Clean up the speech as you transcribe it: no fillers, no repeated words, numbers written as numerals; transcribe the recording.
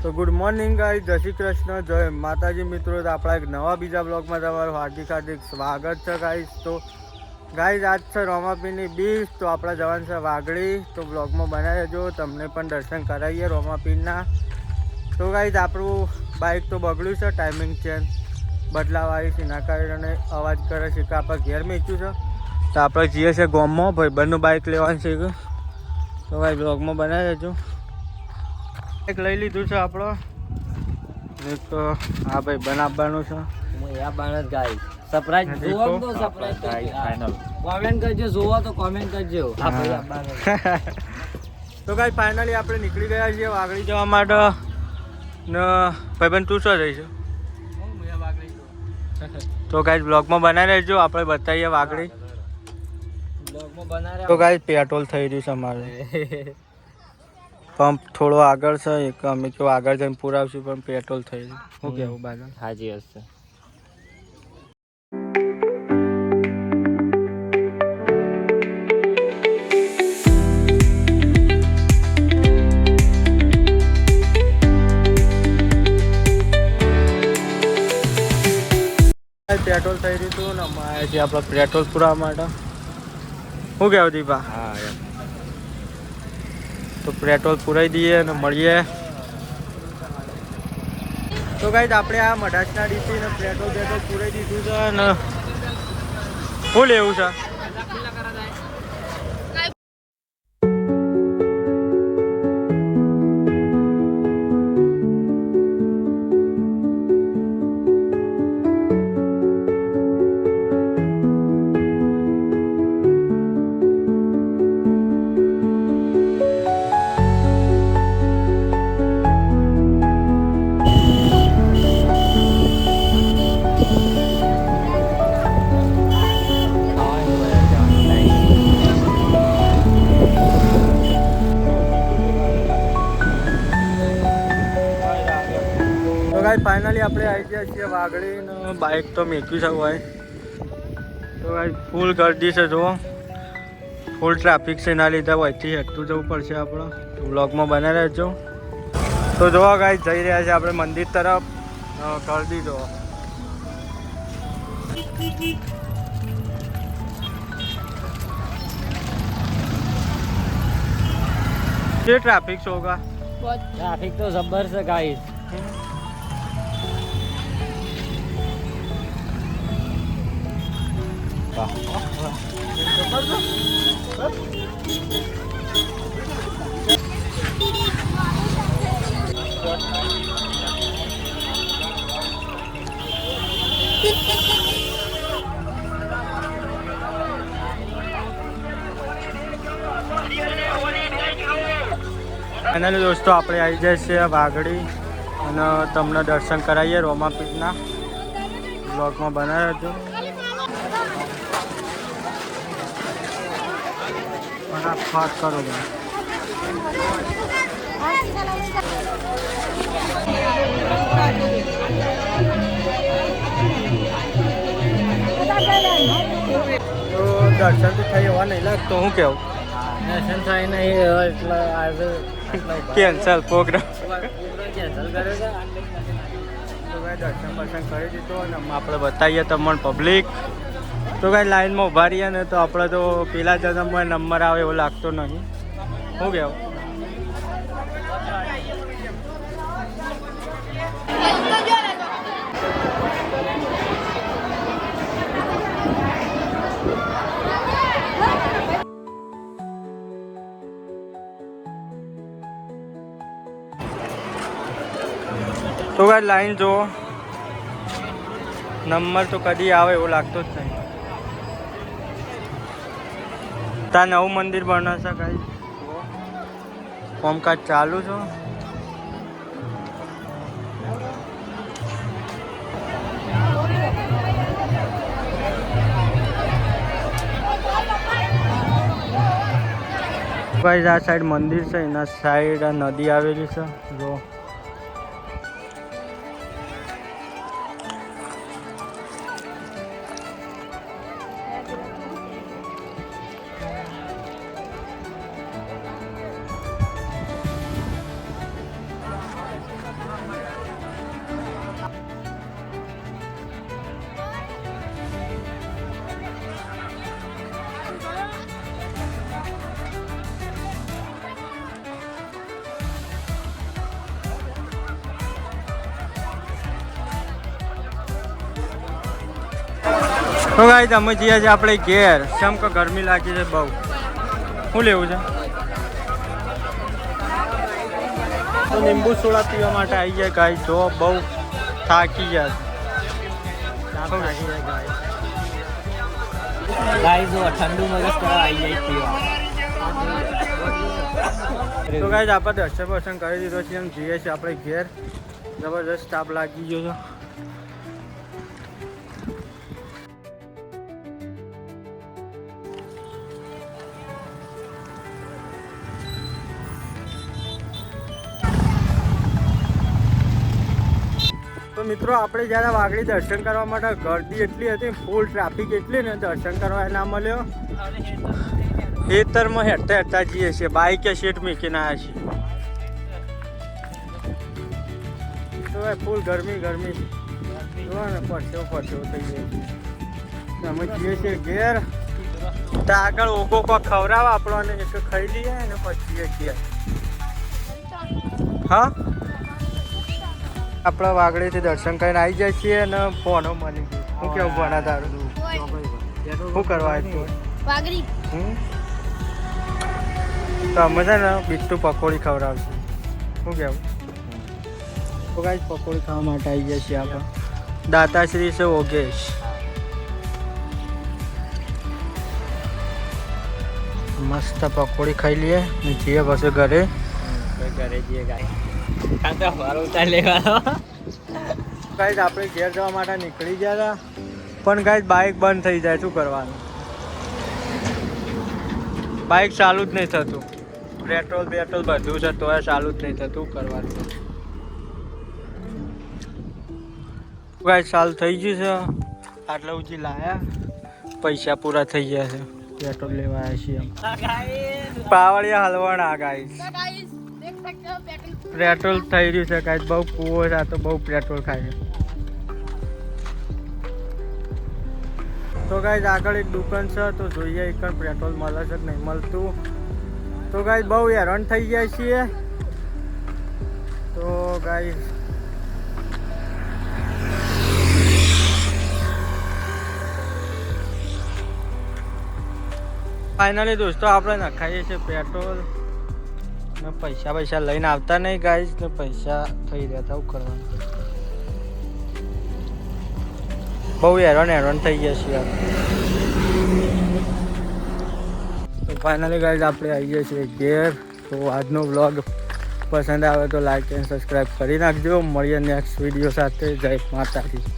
તો good morning guys, જય શ્રી કૃષ્ણ, જય માતાજી મિત્રો. તો આપણા એક નવા બીજા બ્લોગમાં તમારું હાર્દિક સ્વાગત છે ગાઈઝ. તો ગાઈઝ આજ છે રોમાપીરની બીચ. તો આપણા જવાનું છે વાગડી. તો બ્લોગમાં બનાવી રહેજો, તમને પણ દર્શન કરાવીએ રોમાપીરના. તો ગાઈઝ આપણું બાઇક તો બગડ્યું છે, ટાઈમિંગ ચેન્જ બદલાવાળી છે, એના કારણે અવાજ કરે છે કે આપણે ઘેર મેચ્યું છે. તો આપણે જઈએ છીએ ગામમાં, ભાઈબંધનું બાઇક લેવાનું છે. તો ગાઈઝ બ્લોગમાં બનાવી રહેજો. એક લઈ લીધું છે આપણો, એક આ ભાઈ બનાવવાનું છે. સરપ્રાઈઝ જોવો તો સરપ્રાઈઝ ફાઇનલ કોમેન્ટ કરજો, જોવો તો કોમેન્ટ કરજો. હા ભાઈ આપવાનું. તો ગાઈ ફાઇનલી આપણે નીકળી ગયા છીએ વાગડી જવા માટે. ને ભાઈબંધ તું શું જઈશું? તો ગાઈ બ્લોગમાં બનાવી રહેજો, આપણે બતાવીએ વાગડી. તો ગાઈ પેટ્રોલ થઈ રહ્યું છે અમારે. પંપ થોડો આગળ છે, એક અમે કેવું આગળ જઈને પુરાવશું, પણ પેટ્રોલ થઈ રહ્યું. શું કેવું બાજુ? હાજી હશે. પેટ્રોલ થઈ રહ્યું હતું ને અમારે જે આપણે પેટ્રોલ પુરાવા માટે. શું કહેવું દીપા? હા તો પેટ્રોલ પુરાઈ દઈએ અને મળીએ. તો ગાઈઝ આપણે આ મઢાસના ડીસી ને પેટ્રોલ પુરાઈ દીધું છે અને શું લેવું છે? ફાઇનલી આપણે આવી ગયા છીએ વાગડીને. બાઇક તો મેક્યું છે ભાઈ. તો ભાઈ ફૂલ ગરદી છે, જુઓ ફૂલ ટ્રાફિક છે, એના લીધે વહીથી હેઠું જવું પડશે આપણે. બ્લોગમાં બનાવી રહેજો. તો જોવા ગાઈ જઈ રહ્યા છે આપણે મંદિર તરફ. ગરદી જુઓ. જે ટ્રાફિક છે હોગા, ટ્રાફિક તો જબર છે ગાઈસ. ફાઇનલી દોસ્તો આપણે આવી જાય છે વાગડી અને તમને દર્શન કરાવીએ રોમાપીરના. બ્લોગમાં બનાવી રહેજો. ફાટ કરો ભાઈ. તો દર્શન તો થઈ એવા નહીં લાગતો. હું કેવું? દર્શન થાય નહીં એટલે આજે કેન્સલ પ્રોગ્રામ. કેન્સલ કર્યો છે. તો ભાઈ દર્શન કરી દીધો અને આપણે બતાવીએ તમને પબ્લિક. તો કાંઈ લાઈનમાં ઊભા રહીએ ને તો આપણે તો પેલા જન્મમાં નંબર આવે એવો લાગતો નહીં. શું કહેવું? તો કાંઈ લાઈન જુઓ, નંબર તો કદી આવે એવું લાગતો જ નહીં. ત્યાં નવું મંદિર બનાવશે કાંઈ, કામકાજ ચાલુ છે. ભાઈ આ સાઈડ મંદિર છે, એના સાઈડ આ નદી આવેલી છે. જો તો ગાઈસ અમે જઈએ છીએ આપણે ઘેર. કેમ કે ગરમી લાગી છે બહુ. શું લેવું છે? તો લીંબુ સોડા પીવા માટે આવી જાય ગાઈસ. જો બહુ થાકી ગયા ગાઈસ જો ઠંડુ મગજ કરવા આવી જાય પીવા. તો ગાઈસ આપણે દર્શન કરી દીધો છે. એમ જઈએ છીએ આપણે ઘેર. જબરદસ્ત તાપ લાગી ગયો છે. તો મિત્રો આપણે જ્યારે વાગડી દર્શન કરવા માટે ગરદી એટલી હતી, ફૂલ ટ્રાફિક એટલી ને દર્શન કરવા ના મળ્યો. ખેતરમાં હેઠતા હેઠતા જઈએ છીએ. બાઈકે સીટ મૂકીને આવ્યા છીએ. તો ભાઈ ફૂલ ગરમી જોવા ને પરસેવો થઈ જાય છે. અમે જઈએ છીએ ઘેર. તો આગળ ઓગો કોક ખવડાવે આપણને, એક ખાઈ લઈએ ને પછી જઈએ. હા આપણા વાગડીથી દર્શન કરીને આવી જાય છીએ અને ફોનો મળી ગયો. શું કેવું ભણા તારું? શું કરવા આવ્યું વાગડી? તો અમે છે ને બીટુ પકોડી ખવડાવશું. શું કેવું? તો કાંઈ પકોડી ખાવા માટે આવી ગયા છીએ આપણે. દાતાશ્રી છે ઓગેશ. મસ્ત પકોડી ખાઈ લઈએ ને જઈએ પછી ઘરે જઈએ ગાય. ગાઈસ આપણે ઘેર જવા માટે નીકળી ગયા હતા, પણ ગાઈસ બાઇક બંધ થઈ જાય. શું કરવાનું? બાઇક ચાલુ જ નહીં થતું. પેટ્રોલ બધું છે તો ચાલુ જ નહીં થતું. કરવાનું ગાઈસ ચાલુ થઈ ગયું છે. આટલા ઊંચી લાયા, પૈસા પૂરા થઈ ગયા છે. પેટ્રોલ લેવા આવ્યા છીએ. પાવડિયા હલવાના ગાઈસ. પેટ્રોલ થઈ રહ્યું છે ગાઈસ. બહુ કૂવો છે. આ તો બહુ પેટ્રોલ ખાય છે. તો ગાઈસ આગળ એક દુકાન છે, તો જોઈએ એક પેટ્રોલ મળે છે કે નહીં મળતું. તો ગાઈસ બહુ હેરાન થઈ ગયા છીએ. તો ગાઈસ ફાઇનલી દોસ્તો આપણે નખાઈએ છીએ પેટ્રોલ ને પૈસા લઈને આવતા નહીં ગાઈસ. ને પૈસા થઈ રહ્યા હતા. શું કરવાનું? બહુ હેરાન થઈ ગયા છીએ. તો ફાઇનલી ગાઈસ આપણે આવીએ છીએ ઘેર. તો આજનો વ્લોગ પસંદ આવે તો લાઈક એન્ડ સબસ્ક્રાઈબ કરી નાખજો. મળીએ નેક્સ્ટ વિડીયો સાથે. જય માતાજી.